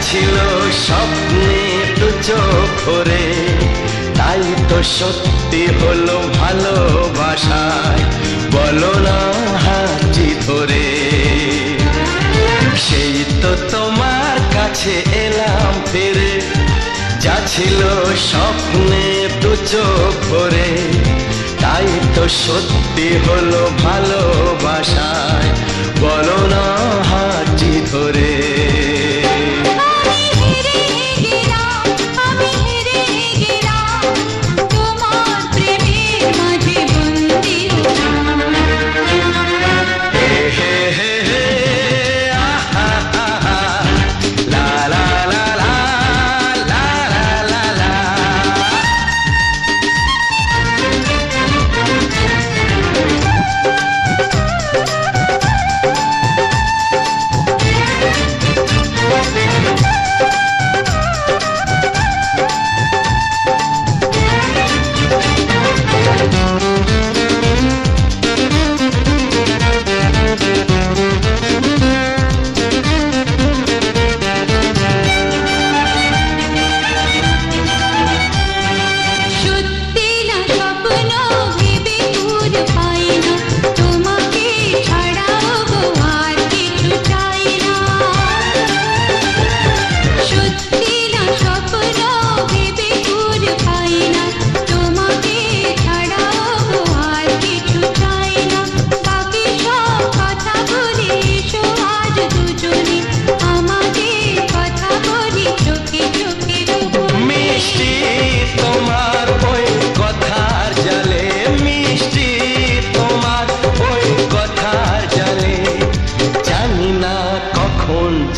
ছিল স্বপ্নে দু চোখ ভরে, তাই তো সত্যি হলো ভালোবাসায়, বলো না হাতটি ধরে। সেই তো তোমার কাছে এলাম ফিরে, যা ছিল স্বপ্নে দু চোখ ভরে, তাই তো সত্যি হলো ভালোবাসায়, বলো না হাতটি ধরে।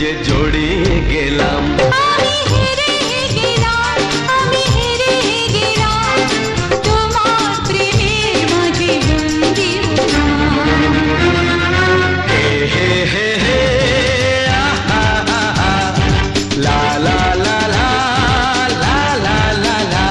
যে জড়িয়ে গেলাম, আমি হেরে গেলাম, আমি হেরে গেলাম, তোমার প্রেমের মাঝে বন্দী হলাম। হে হে হে হে আহা আহা, লা লা লা লা লা লা লা লা।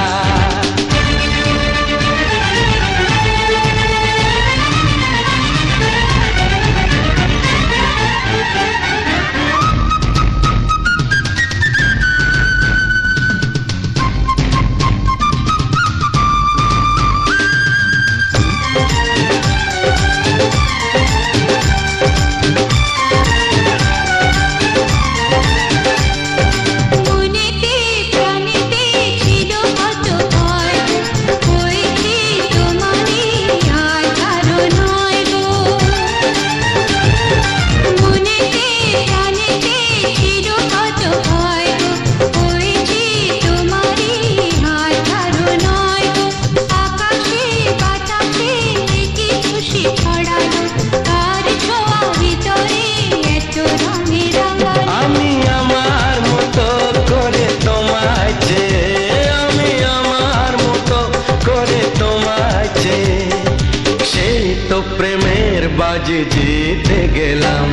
প্রেমের বাজি জিতে গেলাম।